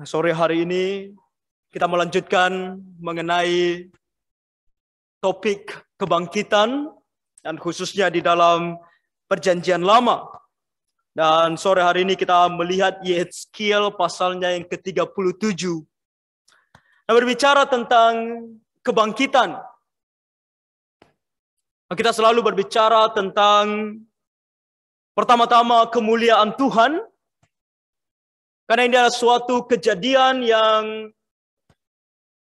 Sore hari ini kita melanjutkan mengenai topik kebangkitan dan khususnya di dalam Perjanjian Lama. Dan sore hari ini kita melihat Yehezkiel pasalnya yang ke-37. Nah, berbicara tentang kebangkitan. Kita selalu berbicara tentang pertama-tama kemuliaan Tuhan. Karena ini adalah suatu kejadian yang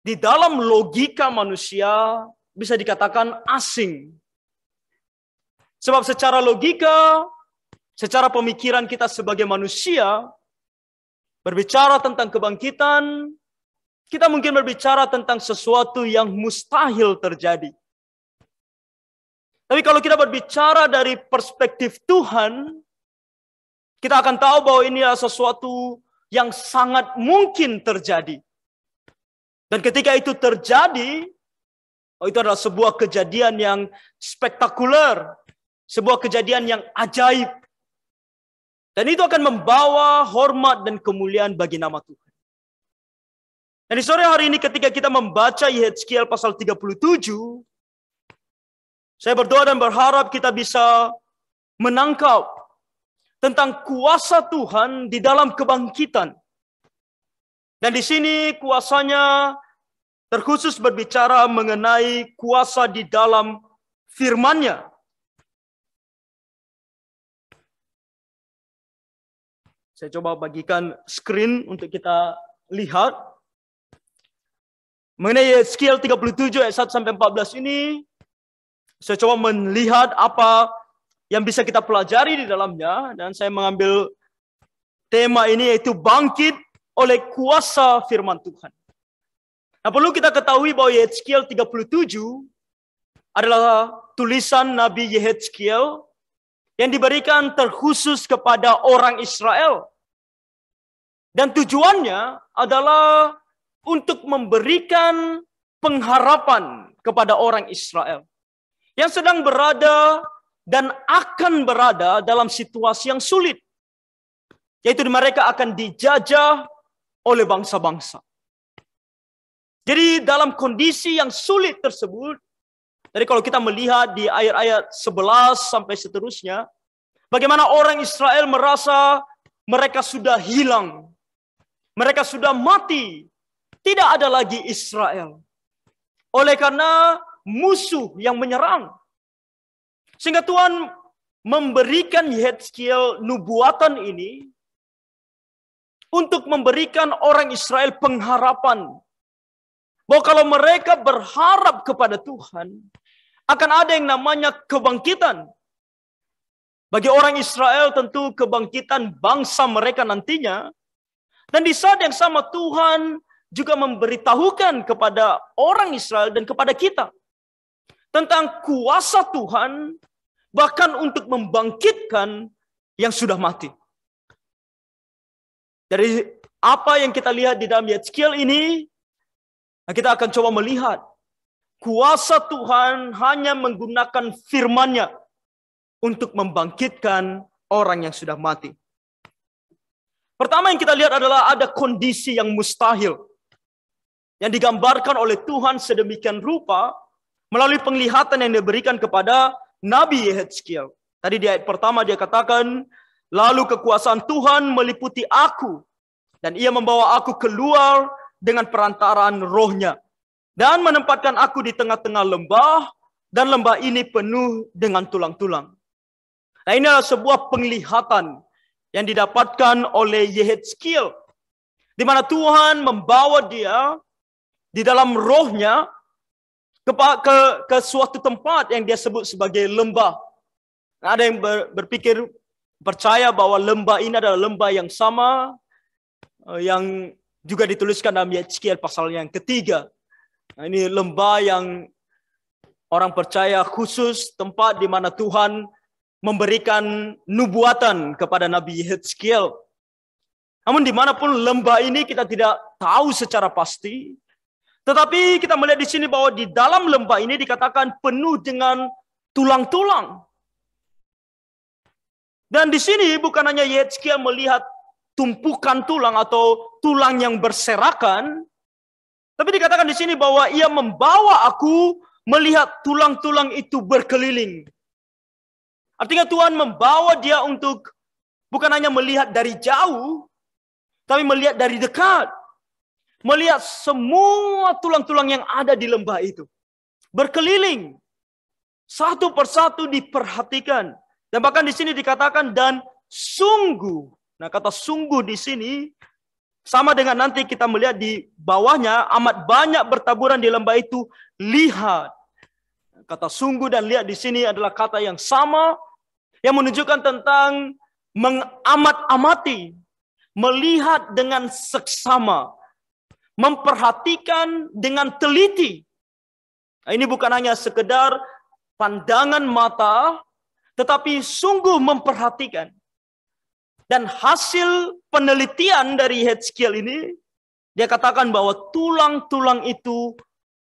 di dalam logika manusia bisa dikatakan asing. Sebab secara logika, secara pemikiran kita sebagai manusia, berbicara tentang kebangkitan, kita mungkin berbicara tentang sesuatu yang mustahil terjadi. Tapi kalau kita berbicara dari perspektif Tuhan, kita akan tahu bahwa ini adalah sesuatu yang sangat mungkin terjadi. Dan ketika itu terjadi, itu adalah sebuah kejadian yang spektakuler, sebuah kejadian yang ajaib. Dan itu akan membawa hormat dan kemuliaan bagi nama Tuhan. Dan di sore hari ini ketika kita membaca Yehezkiel pasal 37, saya berdoa dan berharap kita bisa menangkap tentang kuasa Tuhan di dalam kebangkitan. Dan di sini kuasanya terkhusus berbicara mengenai kuasa di dalam firman-Nya. Saya coba bagikan screen untuk kita lihat. Mengenai Yehezkiel 37 ayat 1 sampai 14 ini, saya coba melihat apa yang bisa kita pelajari di dalamnya, dan saya mengambil tema ini yaitu bangkit oleh kuasa firman Tuhan. Nah, perlu kita ketahui bahwa Yehezkiel 37 adalah tulisan Nabi Yehezkiel yang diberikan terkhusus kepada orang Israel. Dan tujuannya adalah untuk memberikan pengharapan kepada orang Israel yang sedang berada dan akan berada dalam situasi yang sulit. Yaitu mereka akan dijajah oleh bangsa-bangsa. Jadi dalam kondisi yang sulit tersebut, jadi kalau kita melihat di ayat-ayat 11 sampai seterusnya, bagaimana orang Israel merasa mereka sudah hilang. Mereka sudah mati. Tidak ada lagi Israel. Oleh karena musuh yang menyerang. Sehingga Tuhan memberikan Yehezkiel nubuatan ini untuk memberikan orang Israel pengharapan. Bahwa kalau mereka berharap kepada Tuhan, akan ada yang namanya kebangkitan. Bagi orang Israel tentu kebangkitan bangsa mereka nantinya. Dan di saat yang sama Tuhan juga memberitahukan kepada orang Israel dan kepada kita tentang kuasa Tuhan bahkan untuk membangkitkan yang sudah mati. Dari apa yang kita lihat di dalam Yehezkiel ini, kita akan coba melihat kuasa Tuhan hanya menggunakan firman-Nya untuk membangkitkan orang yang sudah mati. Pertama yang kita lihat adalah ada kondisi yang mustahil yang digambarkan oleh Tuhan sedemikian rupa melalui penglihatan yang diberikan kepada Nabi Yehezkiel. Tadi di ayat pertama dia katakan, lalu kekuasaan Tuhan meliputi aku, dan ia membawa aku keluar dengan perantaraan rohnya, dan menempatkan aku di tengah-tengah lembah, dan lembah ini penuh dengan tulang-tulang. Nah, ini adalah sebuah penglihatan yang didapatkan oleh Yehezkiel, di mana Tuhan membawa dia di dalam rohnya ke suatu tempat yang dia sebut sebagai lembah. Nah, ada yang berpikir, percaya bahwa lembah ini adalah lembah yang sama yang juga dituliskan dalam Yehezkiel pasal yang ketiga. Nah, ini lembah yang orang percaya khusus tempat di mana Tuhan memberikan nubuatan kepada Nabi Yehezkiel. Namun dimanapun lembah ini kita tidak tahu secara pasti. Tetapi kita melihat di sini bahwa di dalam lembah ini dikatakan penuh dengan tulang-tulang. Dan di sini bukan hanya Yehezkiel melihat tumpukan tulang atau tulang yang berserakan. Tapi dikatakan di sini bahwa ia membawa aku melihat tulang-tulang itu berkeliling. Artinya Tuhan membawa dia untuk bukan hanya melihat dari jauh, tapi melihat dari dekat. Melihat semua tulang-tulang yang ada di lembah itu. Berkeliling. Satu persatu diperhatikan. Dan bahkan di sini dikatakan dan sungguh. Nah, kata sungguh di sini sama dengan nanti kita melihat di bawahnya, amat banyak bertaburan di lembah itu, lihat. Kata sungguh dan lihat di sini adalah kata yang sama, yang menunjukkan tentang mengamat-amati, melihat dengan seksama, memperhatikan dengan teliti. Nah, ini bukan hanya sekedar pandangan mata, tetapi sungguh memperhatikan. Dan hasil penelitian dari Hezekiel ini, dia katakan bahwa tulang-tulang itu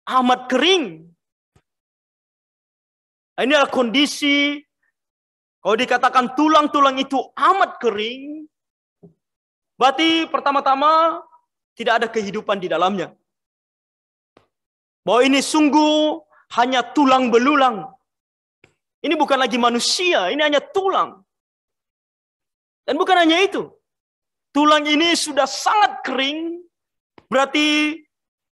amat kering. Nah, ini adalah kondisi, kalau dikatakan tulang-tulang itu amat kering, berarti pertama-tama tidak ada kehidupan di dalamnya. Bahwa ini sungguh hanya tulang belulang. Ini bukan lagi manusia, ini hanya tulang. Dan bukan hanya itu. Tulang ini sudah sangat kering, berarti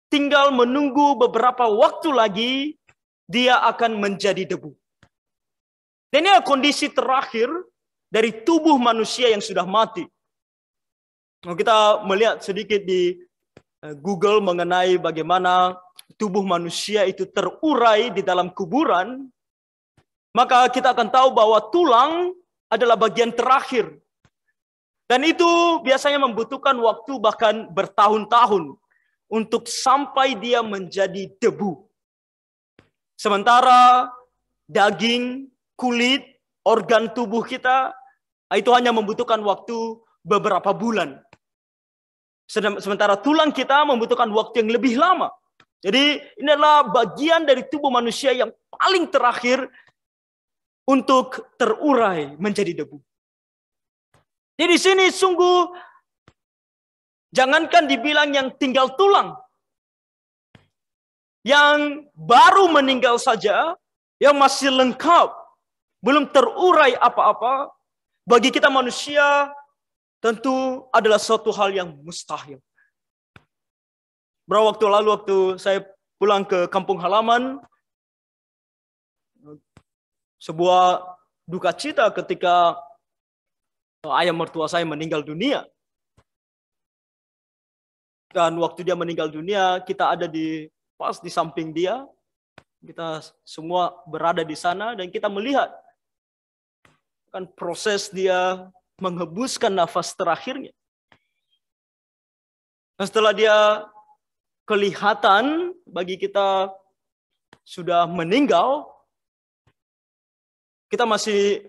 tinggal menunggu beberapa waktu lagi, dia akan menjadi debu. Dan ini adalah kondisi terakhir dari tubuh manusia yang sudah mati. Kalau kita melihat sedikit di Google mengenai bagaimana tubuh manusia itu terurai di dalam kuburan, maka kita akan tahu bahwa tulang adalah bagian terakhir. Dan itu biasanya membutuhkan waktu bahkan bertahun-tahun untuk sampai dia menjadi debu. Sementara daging, kulit, organ tubuh kita, itu hanya membutuhkan waktu beberapa bulan. Sementara tulang kita membutuhkan waktu yang lebih lama. Jadi ini adalah bagian dari tubuh manusia yang paling terakhir untuk terurai menjadi debu. Jadi di sini sungguh jangankan dibilang yang tinggal tulang, yang baru meninggal saja, yang masih lengkap, belum terurai apa-apa, bagi kita manusia tentu adalah suatu hal yang mustahil. Beberapa waktu lalu waktu saya pulang ke kampung halaman, sebuah duka cita ketika ayah mertua saya meninggal dunia. Dan waktu dia meninggal dunia, kita ada pas di samping dia. Kita semua berada di sana dan kita melihat kan proses dia menghembuskan nafas terakhirnya. Dan setelah dia kelihatan bagi kita sudah meninggal, kita masih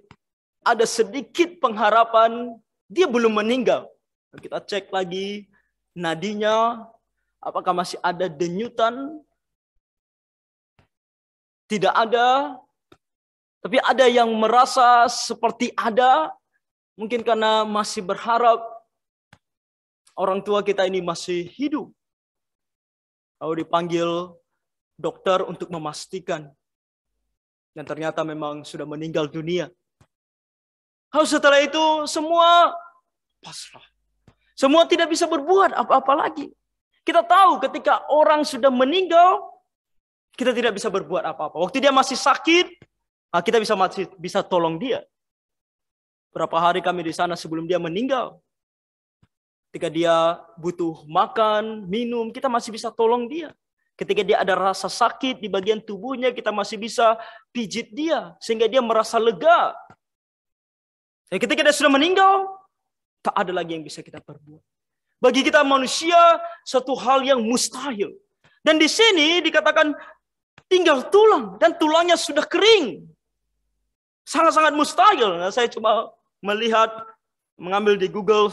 ada sedikit pengharapan dia belum meninggal. Kita cek lagi nadinya, apakah masih ada denyutan? Tidak ada. Tapi ada yang merasa seperti ada. Mungkin karena masih berharap orang tua kita ini masih hidup. Lalu dipanggil dokter untuk memastikan. Dan ternyata memang sudah meninggal dunia. Lalu setelah itu semua pasrah. Semua tidak bisa berbuat apa-apa lagi. Kita tahu ketika orang sudah meninggal, kita tidak bisa berbuat apa-apa. Waktu dia masih sakit, kita bisa tolong dia. Berapa hari kami di sana sebelum dia meninggal. Ketika dia butuh makan, minum, kita masih bisa tolong dia. Ketika dia ada rasa sakit di bagian tubuhnya, kita masih bisa pijit dia. Sehingga dia merasa lega. Dan ketika dia sudah meninggal, tak ada lagi yang bisa kita perbuat. Bagi kita manusia, satu hal yang mustahil. Dan di sini dikatakan tinggal tulang. Dan tulangnya sudah kering. Sangat-sangat mustahil. Nah, saya cuma mengambil di Google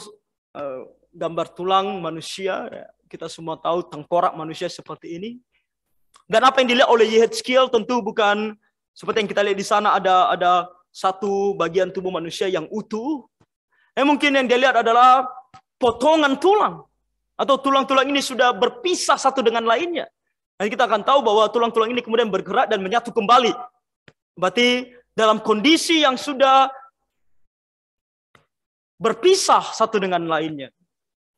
gambar tulang manusia. Kita semua tahu tengkorak manusia seperti ini. Dan apa yang dilihat oleh Hezekiel tentu bukan seperti yang kita lihat di sana ada satu bagian tubuh manusia yang utuh. Mungkin yang dia lihat adalah potongan tulang. Atau tulang-tulang ini sudah berpisah satu dengan lainnya. Nanti kita akan tahu bahwa tulang-tulang ini kemudian bergerak dan menyatu kembali. Berarti dalam kondisi yang sudah berpisah satu dengan lainnya.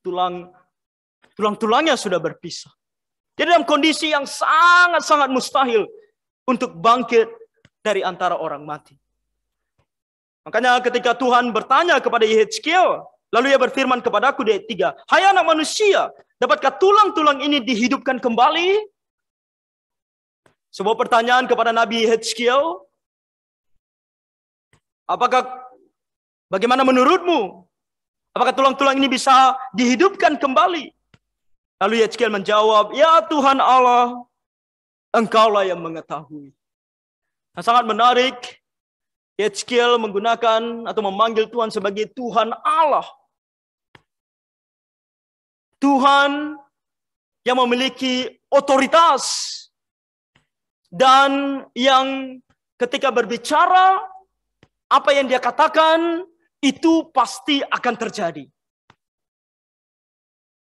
Tulang-tulangnya sudah berpisah. Jadi dalam kondisi yang sangat-sangat mustahil untuk bangkit dari antara orang mati. Makanya ketika Tuhan bertanya kepada Yehezkiel, lalu ia berfirman kepadaku di ayat 3, "Hai anak manusia, dapatkah tulang-tulang ini dihidupkan kembali?" Sebuah pertanyaan kepada Nabi Yehezkiel. Bagaimana menurutmu? Apakah tulang-tulang ini bisa dihidupkan kembali? Lalu Yehezkiel menjawab, "Ya Tuhan Allah, Engkaulah yang mengetahui." Nah, sangat menarik. Yehezkiel menggunakan atau memanggil Tuhan sebagai Tuhan Allah. Tuhan yang memiliki otoritas dan yang ketika berbicara, apa yang dia katakan itu pasti akan terjadi.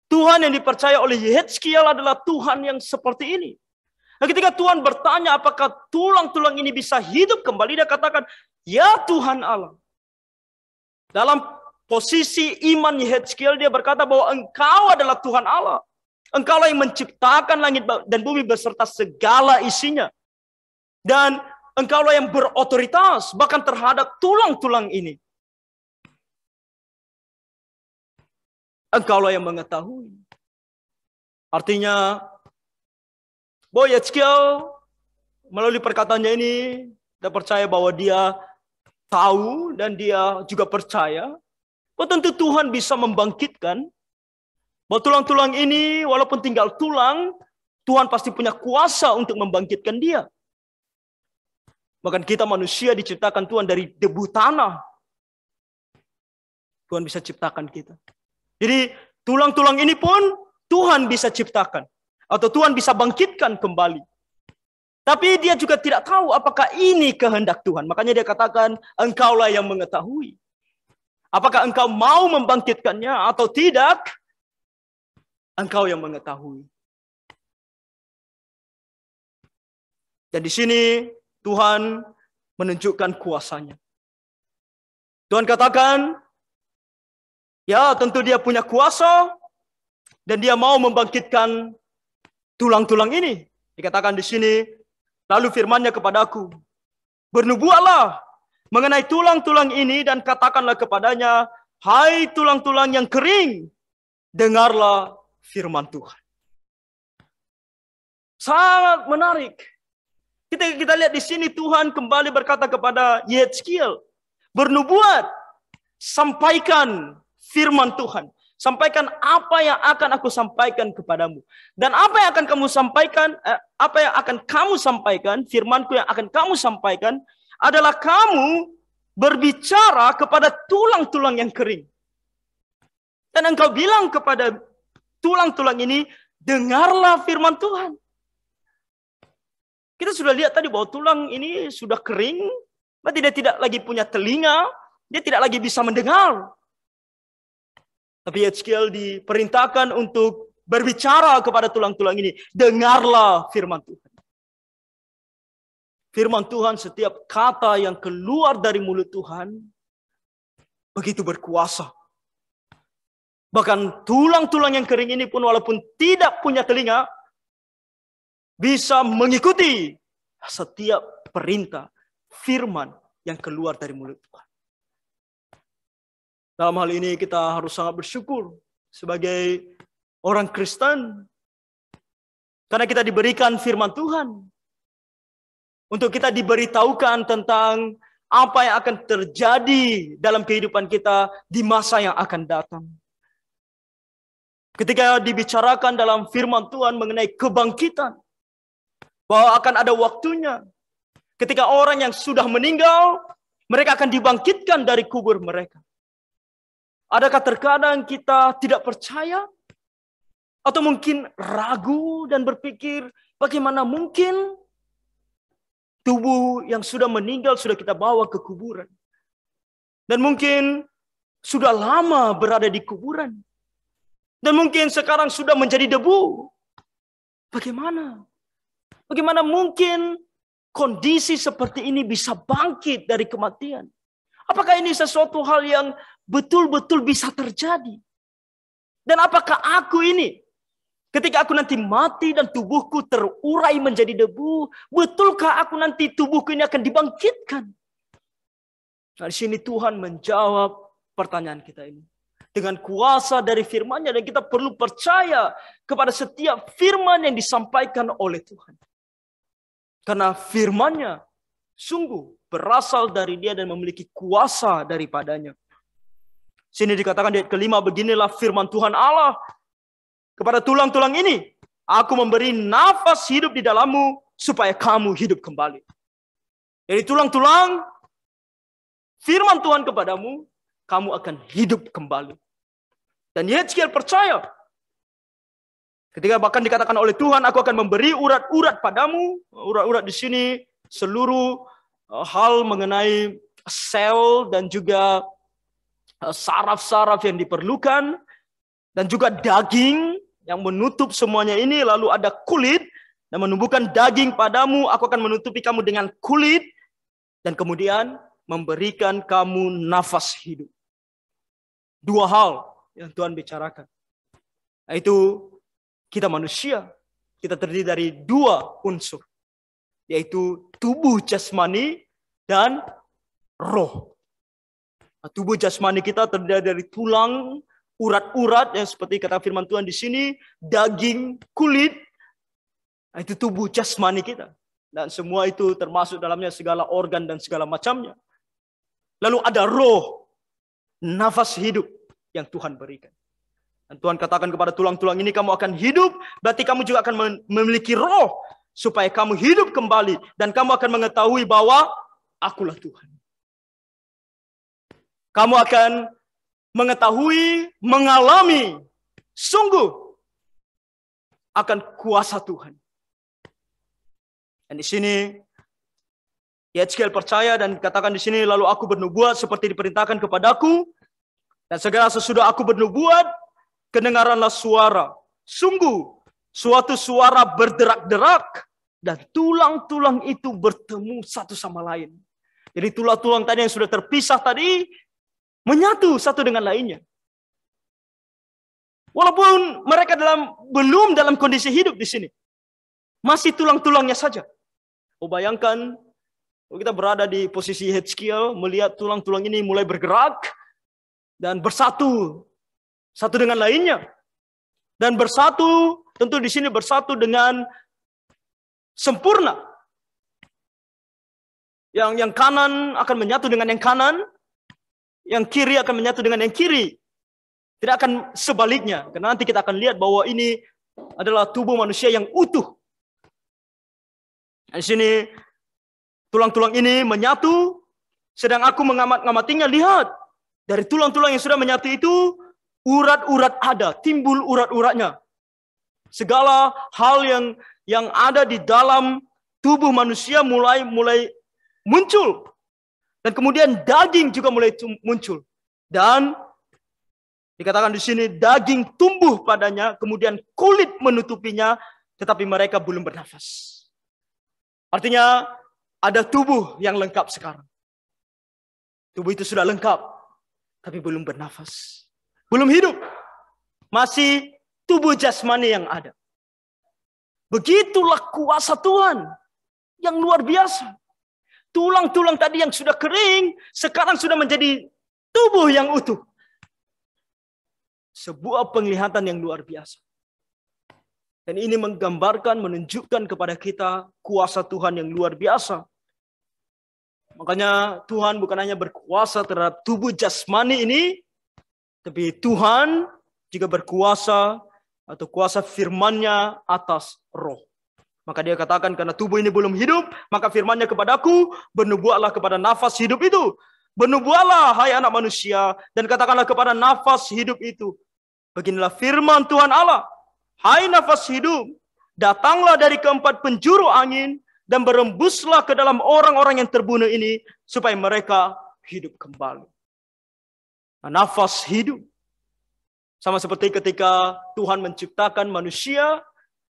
Tuhan yang dipercaya oleh Yehezkiel adalah Tuhan yang seperti ini. Nah, ketika Tuhan bertanya apakah tulang-tulang ini bisa hidup kembali, dia katakan, "Ya Tuhan Allah." Dalam posisi iman Yehezkiel, dia berkata bahwa Engkau adalah Tuhan Allah. Engkaulah yang menciptakan langit dan bumi beserta segala isinya. Dan Engkaulah yang berotoritas bahkan terhadap tulang-tulang ini. Engkaulah yang mengetahui. Artinya, bahwa Yehezkiel melalui perkataannya ini, kita percaya bahwa dia tahu dan dia juga percaya bahwa tentu Tuhan bisa membangkitkan. Bahwa tulang-tulang ini walaupun tinggal tulang, Tuhan pasti punya kuasa untuk membangkitkan dia. Bahkan kita manusia diciptakan Tuhan dari debu tanah. Tuhan bisa ciptakan kita. Jadi tulang-tulang ini pun Tuhan bisa ciptakan. Atau Tuhan bisa bangkitkan kembali. Tapi dia juga tidak tahu apakah ini kehendak Tuhan. Makanya dia katakan, Engkaulah yang mengetahui. Apakah engkau mau membangkitkannya atau tidak? Engkau yang mengetahui. Dan di sini Tuhan menunjukkan kuasanya. Tuhan katakan, ya tentu dia punya kuasa dan dia mau membangkitkan tulang-tulang ini. Dikatakan di sini, lalu firman-Nya kepadaku, bernubuatlah mengenai tulang-tulang ini dan katakanlah kepadanya, hai tulang-tulang yang kering, dengarlah firman Tuhan. Sangat menarik. Kita lihat di sini Tuhan kembali berkata kepada Yehezkiel, bernubuat, sampaikan firman Tuhan. Sampaikan apa yang akan aku sampaikan kepadamu. Dan apa yang akan kamu sampaikan, firmanku yang akan kamu sampaikan adalah kamu berbicara kepada tulang-tulang yang kering. Dan engkau bilang kepada tulang-tulang ini, dengarlah firman Tuhan. Kita sudah lihat tadi bahwa tulang ini sudah kering, berarti dia tidak lagi punya telinga, dia tidak lagi bisa mendengar. Tapi Yehezkiel diperintahkan untuk berbicara kepada tulang-tulang ini, dengarlah firman Tuhan. Firman Tuhan, setiap kata yang keluar dari mulut Tuhan, begitu berkuasa. Bahkan tulang-tulang yang kering ini pun walaupun tidak punya telinga, bisa mengikuti setiap perintah firman yang keluar dari mulut Tuhan. Dalam hal ini kita harus sangat bersyukur sebagai orang Kristen. Karena kita diberikan firman Tuhan. Untuk kita diberitahukan tentang apa yang akan terjadi dalam kehidupan kita di masa yang akan datang. Ketika dibicarakan dalam firman Tuhan mengenai kebangkitan, bahwa akan ada waktunya ketika orang yang sudah meninggal, mereka akan dibangkitkan dari kubur mereka. Adakah terkadang kita tidak percaya? Atau mungkin ragu dan berpikir, bagaimana mungkin tubuh yang sudah meninggal sudah kita bawa ke kuburan. Dan mungkin sudah lama berada di kuburan. Dan mungkin sekarang sudah menjadi debu. Bagaimana? Bagaimana mungkin kondisi seperti ini bisa bangkit dari kematian? Apakah ini sesuatu hal yang betul-betul bisa terjadi? Dan apakah aku ini, ketika aku nanti mati dan tubuhku terurai menjadi debu, betulkah aku nanti tubuhku ini akan dibangkitkan? Nah, di sini Tuhan menjawab pertanyaan kita ini dengan kuasa dari firman-Nya, dan kita perlu percaya kepada setiap firman yang disampaikan oleh Tuhan. Karena firman-Nya sungguh berasal dari Dia dan memiliki kuasa daripadanya. Sini dikatakan di ayat kelima, beginilah firman Tuhan Allah kepada tulang-tulang ini, aku memberi nafas hidup di dalammu supaya kamu hidup kembali. Jadi tulang-tulang, firman Tuhan kepadamu, kamu akan hidup kembali. Dan Yeskiel percaya. Ketika bahkan dikatakan oleh Tuhan, aku akan memberi urat-urat padamu. Urat-urat di sini seluruh hal mengenai sel dan juga saraf-saraf yang diperlukan. Dan juga daging yang menutup semuanya ini. Lalu ada kulit dan menumbuhkan daging padamu. Aku akan menutupi kamu dengan kulit. Dan kemudian memberikan kamu nafas hidup. Dua hal yang Tuhan bicarakan. Yaitu kita manusia. Kita terdiri dari dua unsur. Yaitu tubuh jasmani dan roh. Nah, tubuh jasmani kita terdiri dari tulang, urat-urat yang seperti kata firman Tuhan di sini, daging, kulit. Nah, itu tubuh jasmani kita. Dan semua itu termasuk dalamnya segala organ dan segala macamnya. Lalu ada roh, nafas hidup yang Tuhan berikan. Dan Tuhan katakan kepada tulang-tulang ini, kamu akan hidup, berarti kamu juga akan memiliki roh, supaya kamu hidup kembali, dan kamu akan mengetahui bahwa akulah Tuhan. Kamu akan mengetahui, mengalami, sungguh akan kuasa Tuhan. Dan di sini Yeskiel percaya dan katakan di sini, lalu aku bernubuat seperti diperintahkan kepadaku, dan segera sesudah aku bernubuat, kedengaranlah suara. Sungguh, suatu suara berderak-derak, dan tulang-tulang itu bertemu satu sama lain. Jadi tulang-tulang tadi yang sudah terpisah tadi, menyatu satu dengan lainnya. Walaupun mereka belum dalam kondisi hidup di sini, masih tulang-tulangnya saja. Bayangkan, kita berada di posisi Yeskiel, melihat tulang-tulang ini mulai bergerak, dan bersatu satu dengan lainnya. Dan bersatu, tentu di sini bersatu dengan sempurna. Yang kanan akan menyatu dengan yang kanan, yang kiri akan menyatu dengan yang kiri. Tidak akan sebaliknya, karena nanti kita akan lihat bahwa ini adalah tubuh manusia yang utuh. Di sini tulang-tulang ini menyatu, sedang aku mengamat-ngamatinya, lihat, dari tulang-tulang yang sudah menyatu itu, urat-urat ada, timbul urat-uratnya. Segala hal yang ada di dalam tubuh manusia mulai muncul. Dan kemudian daging juga mulai muncul. Dan dikatakan di sini daging tumbuh padanya, kemudian kulit menutupinya, tetapi mereka belum bernafas. Artinya ada tubuh yang lengkap sekarang. Tubuh itu sudah lengkap, tapi belum bernafas. Belum hidup. Masih tubuh jasmani yang ada. Begitulah kuasa Tuhan yang luar biasa. Tulang-tulang tadi yang sudah kering, sekarang sudah menjadi tubuh yang utuh. Sebuah penglihatan yang luar biasa. Dan ini menggambarkan, menunjukkan kepada kita kuasa Tuhan yang luar biasa. Makanya Tuhan bukan hanya berkuasa terhadap tubuh jasmani ini, tapi Tuhan juga berkuasa atau kuasa firman-Nya atas roh. Maka dia katakan, karena tubuh ini belum hidup, maka firman-Nya kepadaku, bernubuatlah kepada nafas hidup itu. Bernubuatlah, hai anak manusia, dan katakanlah kepada nafas hidup itu. Beginilah firman Tuhan Allah. Hai nafas hidup, datanglah dari keempat penjuru angin, dan berembuslah ke dalam orang-orang yang terbunuh ini, supaya mereka hidup kembali. Nah, nafas hidup. Sama seperti ketika Tuhan menciptakan manusia,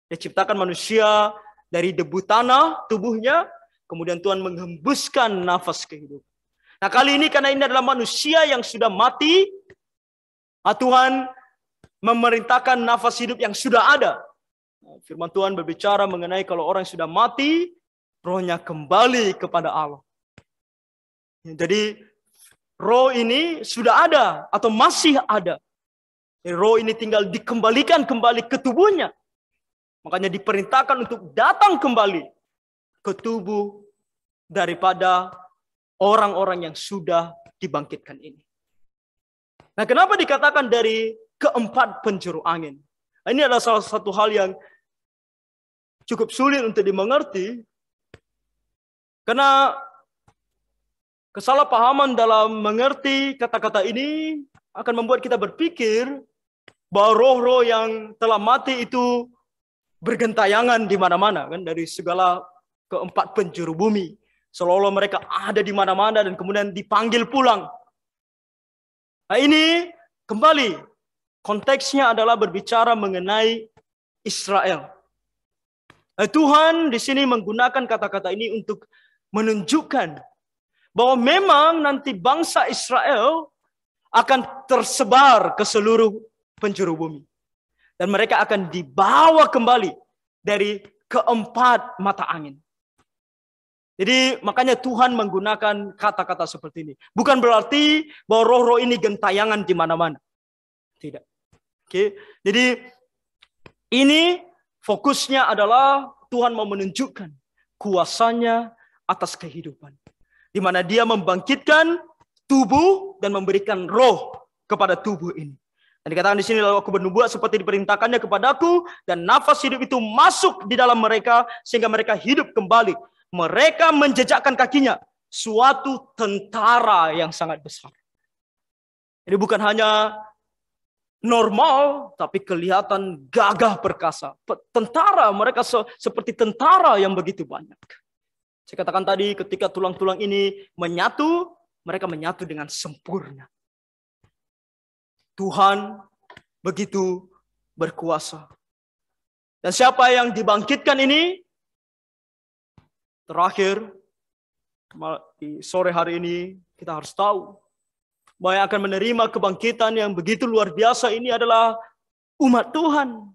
Dia ciptakan manusia dari debu tanah tubuhnya, kemudian Tuhan menghembuskan nafas kehidupan. Nah, kali ini karena ini adalah manusia yang sudah mati, Tuhan memerintahkan nafas hidup yang sudah ada. Firman Tuhan berbicara mengenai kalau orang sudah mati, rohnya kembali kepada Allah. Jadi roh ini sudah ada atau masih ada. Roh ini tinggal dikembalikan kembali ke tubuhnya. Makanya diperintahkan untuk datang kembali ke tubuh daripada orang-orang yang sudah dibangkitkan ini. Nah, kenapa dikatakan dari keempat penjuru angin? Ini adalah salah satu hal yang cukup sulit untuk dimengerti. Karena kesalahpahaman dalam mengerti kata-kata ini akan membuat kita berpikir bahwa roh-roh yang telah mati itu bergentayangan di mana-mana, kan, dari segala keempat penjuru bumi. Seolah-olah mereka ada di mana-mana dan kemudian dipanggil pulang. Nah, ini kembali konteksnya adalah berbicara mengenai Israel. Tuhan di sini menggunakan kata-kata ini untuk menunjukkan bahwa memang nanti bangsa Israel akan tersebar ke seluruh penjuru bumi. Dan mereka akan dibawa kembali dari keempat mata angin. Jadi makanya Tuhan menggunakan kata-kata seperti ini. Bukan berarti bahwa roh-roh ini gentayangan di mana-mana. Tidak. Oke. Jadi ini fokusnya adalah Tuhan mau menunjukkan kuasanya atas kehidupan. Di mana Dia membangkitkan tubuh dan memberikan roh kepada tubuh ini. Dan dikatakan di sini, lalu aku bernubuat seperti diperintahkannya kepadaku, dan nafas hidup itu masuk di dalam mereka sehingga mereka hidup kembali. Mereka menjejakkan kakinya, suatu tentara yang sangat besar. Ini bukan hanya normal, tapi kelihatan gagah perkasa. Tentara, mereka seperti tentara yang begitu banyak. Saya katakan tadi, ketika tulang-tulang ini menyatu, mereka menyatu dengan sempurna. Tuhan begitu berkuasa. Dan siapa yang dibangkitkan ini? Terakhir, di sore hari ini, kita harus tahu bahwa yang akan menerima kebangkitan yang begitu luar biasa ini adalah umat Tuhan.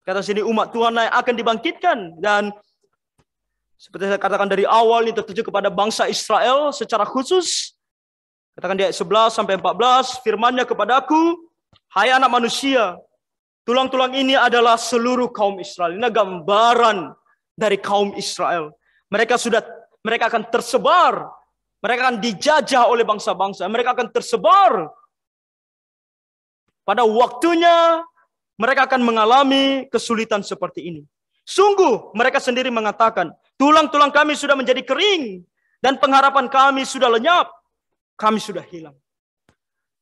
Kata sini, umat Tuhan yang akan dibangkitkan. Dan seperti saya katakan dari awal, ini tertuju kepada bangsa Israel secara khusus. Katakan di ayat 11 sampai 14, firman-Nya kepadaku, hai anak manusia, tulang-tulang ini adalah seluruh kaum Israel. Ini gambaran dari kaum Israel. Mereka akan tersebar, mereka akan dijajah oleh bangsa-bangsa, mereka akan tersebar. Pada waktunya, mereka akan mengalami kesulitan seperti ini. Sungguh, mereka sendiri mengatakan, tulang-tulang kami sudah menjadi kering, dan pengharapan kami sudah lenyap. Kami sudah hilang.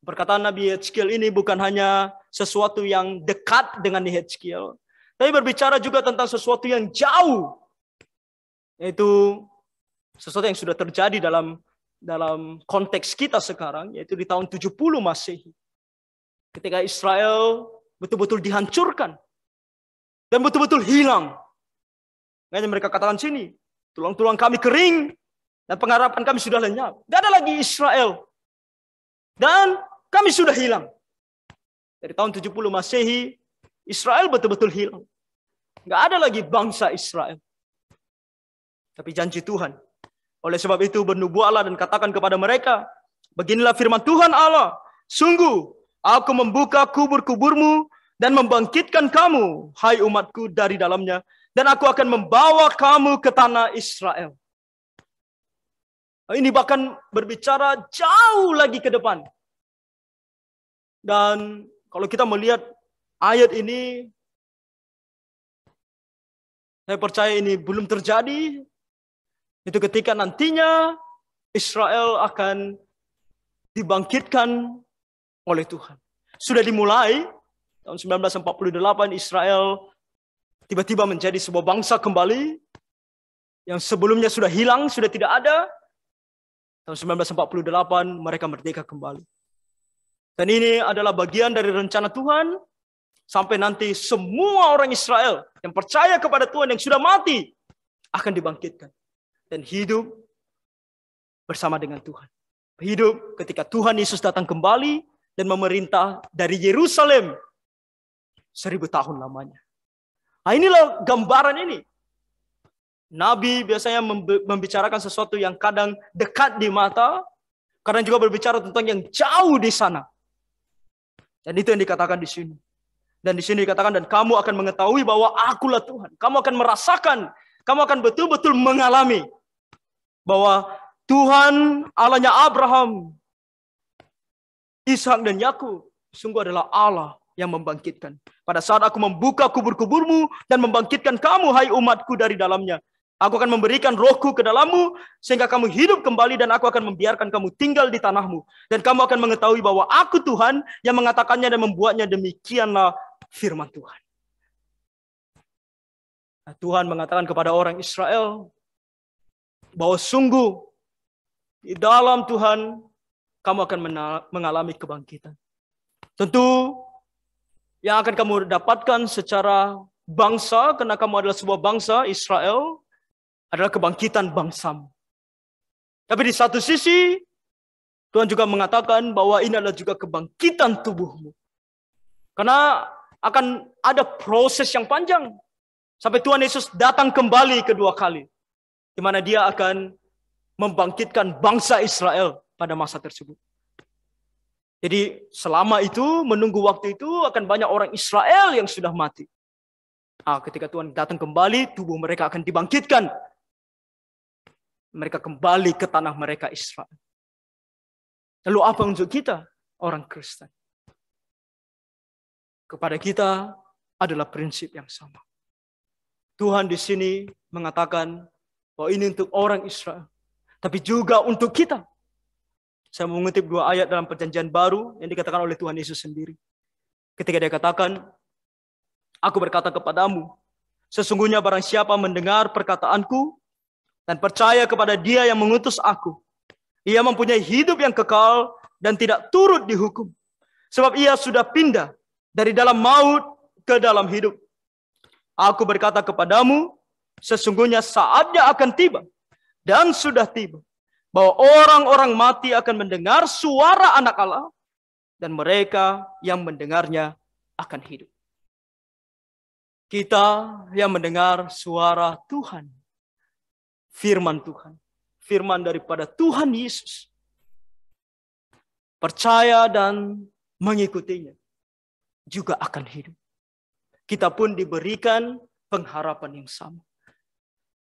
Perkataan Nabi Yehezkiel ini bukan hanya sesuatu yang dekat dengan Yehezkiel, tapi berbicara juga tentang sesuatu yang jauh. Yaitu sesuatu yang sudah terjadi dalam konteks kita sekarang, yaitu di tahun 70 Masehi. Ketika Israel betul-betul dihancurkan dan betul-betul hilang. Makanya mereka katakan sini, tulang-tulang kami kering, dan pengharapan kami sudah lenyap. Tidak ada lagi Israel. Dan kami sudah hilang. Dari tahun 70 Masehi, Israel betul-betul hilang. Tidak ada lagi bangsa Israel. Tapi janji Tuhan. Oleh sebab itu bernubuatlah dan katakan kepada mereka, beginilah firman Tuhan Allah. Sungguh, aku membuka kubur-kuburmu dan membangkitkan kamu, hai umatku, dari dalamnya. Dan aku akan membawa kamu ke tanah Israel. Ini bahkan berbicara jauh lagi ke depan. Dan kalau kita melihat ayat ini, saya percaya ini belum terjadi. Itu ketika nantinya Israel akan dibangkitkan oleh Tuhan. Sudah dimulai, tahun 1948 Israel tiba-tiba menjadi sebuah bangsa kembali. Yang sebelumnya sudah hilang, sudah tidak ada. Tahun 1948 mereka merdeka kembali. Dan ini adalah bagian dari rencana Tuhan sampai nanti semua orang Israel yang percaya kepada Tuhan yang sudah mati akan dibangkitkan dan hidup bersama dengan Tuhan. Hidup ketika Tuhan Yesus datang kembali dan memerintah dari Yerusalem 1000 tahun lamanya. Nah, inilah gambaran ini. Nabi biasanya membicarakan sesuatu yang kadang dekat di mata, kadang juga berbicara tentang yang jauh di sana. Dan itu yang dikatakan di sini. Dan di sini dikatakan, dan kamu akan mengetahui bahwa akulah Tuhan. Kamu akan merasakan, kamu akan betul-betul mengalami bahwa Tuhan Allahnya Abraham, Ishak dan Yakub sungguh adalah Allah yang membangkitkan. Pada saat aku membuka kubur-kuburmu dan membangkitkan kamu, hai umatku, dari dalamnya. Aku akan memberikan rohku ke dalammu, sehingga kamu hidup kembali, dan aku akan membiarkan kamu tinggal di tanahmu. Dan kamu akan mengetahui bahwa aku Tuhan yang mengatakannya dan membuatnya. Demikianlah firman Tuhan. Nah, Tuhan mengatakan kepada orang Israel bahwa sungguh di dalam Tuhan kamu akan mengalami kebangkitan. Tentu yang akan kamu dapatkan secara bangsa, karena kamu adalah sebuah bangsa, Israel, adalah kebangkitan bangsamu. Tapi di satu sisi, Tuhan juga mengatakan bahwa ini adalah juga kebangkitan tubuhmu. Karena akan ada proses yang panjang. Sampai Tuhan Yesus datang kembali kedua kali. Di mana dia akan membangkitkan bangsa Israel pada masa tersebut. Jadi selama itu, menunggu waktu itu, akan banyak orang Israel yang sudah mati. Ketika Tuhan datang kembali, tubuh mereka akan dibangkitkan. Mereka kembali ke tanah mereka Israel. Lalu apa untuk kita, orang Kristen? Kepada kita adalah prinsip yang sama. Tuhan di sini mengatakan bahwa ini untuk orang Israel, tapi juga untuk kita. Saya mengutip 2 ayat dalam Perjanjian Baru yang dikatakan oleh Tuhan Yesus sendiri. Ketika dia katakan, aku berkata kepadamu, sesungguhnya barang siapa mendengar perkataanku dan percaya kepada dia yang mengutus aku, ia mempunyai hidup yang kekal dan tidak turut dihukum. Sebab ia sudah pindah dari dalam maut ke dalam hidup. Aku berkata kepadamu, sesungguhnya saatnya akan tiba dan sudah tiba, bahwa orang-orang mati akan mendengar suara Anak Allah, dan mereka yang mendengarnya akan hidup. Kita yang mendengar suara Tuhan, firman Tuhan, firman daripada Tuhan Yesus, percaya dan mengikutinya, juga akan hidup. Kita pun diberikan pengharapan yang sama.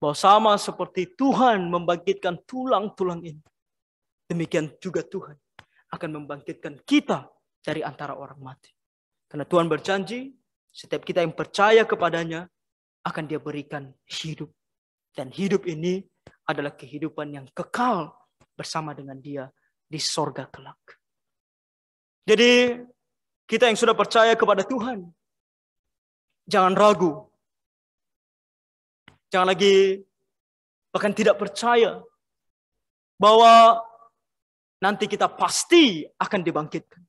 Bahwa sama seperti Tuhan membangkitkan tulang-tulang ini, demikian juga Tuhan akan membangkitkan kita dari antara orang mati. Karena Tuhan berjanji, setiap kita yang percaya kepadanya, akan dia berikan hidup. Dan hidup ini adalah kehidupan yang kekal bersama dengan dia di sorga kelak. Jadi, kita yang sudah percaya kepada Tuhan, jangan ragu. Jangan lagi bahkan tidak percaya bahwa nanti kita pasti akan dibangkitkan.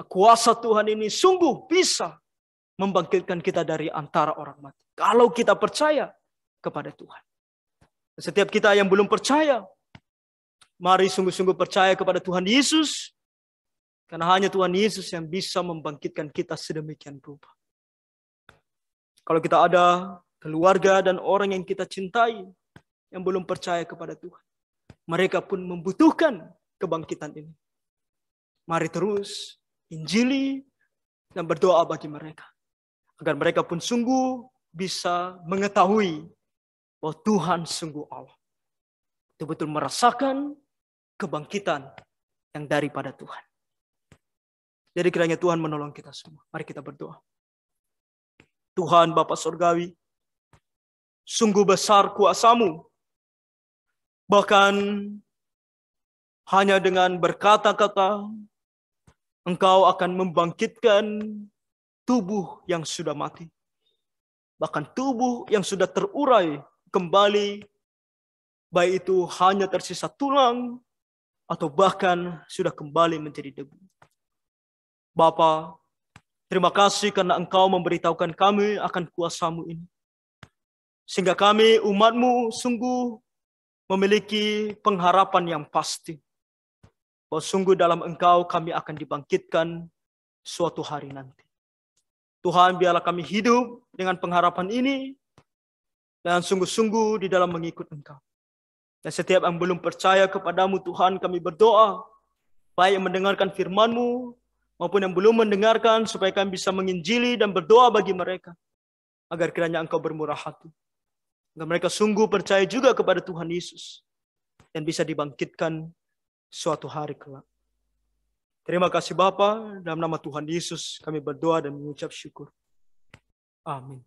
Kuasa Tuhan ini sungguh bisa membangkitkan kita dari antara orang mati. Kalau kita percaya kepada Tuhan. Setiap kita yang belum percaya, mari sungguh-sungguh percaya kepada Tuhan Yesus. Karena hanya Tuhan Yesus yang bisa membangkitkan kita sedemikian rupa. Kalau kita ada keluarga dan orang yang kita cintai yang belum percaya kepada Tuhan, mereka pun membutuhkan kebangkitan ini. Mari terus injili dan berdoa bagi mereka, agar mereka pun sungguh bisa mengetahui bahwa Tuhan sungguh Allah, betul-betul merasakan kebangkitan yang daripada Tuhan. Jadi kiranya Tuhan menolong kita semua. Mari kita berdoa. Tuhan Bapa Surgawi, sungguh besar kuasa-Mu. Bahkan hanya dengan berkata-kata, Engkau akan membangkitkan tubuh yang sudah mati. Bahkan tubuh yang sudah terurai kembali, baik itu hanya tersisa tulang atau bahkan sudah kembali menjadi debu. Bapa, terima kasih karena Engkau memberitahukan kami akan kuasa-Mu ini. Sehingga kami umat-Mu sungguh memiliki pengharapan yang pasti. Bahwa sungguh dalam Engkau kami akan dibangkitkan suatu hari nanti. Tuhan, biarlah kami hidup dengan pengharapan ini dan sungguh-sungguh di dalam mengikut Engkau. Dan setiap yang belum percaya kepadamu Tuhan, kami berdoa, baik yang mendengarkan firman-Mu maupun yang belum mendengarkan, supaya kami bisa menginjili dan berdoa bagi mereka, agar kiranya Engkau bermurah hati. Agar mereka sungguh percaya juga kepada Tuhan Yesus dan bisa dibangkitkan suatu hari kelak. Terima kasih Bapa, dalam nama Tuhan Yesus kami berdoa dan mengucap syukur. Amin.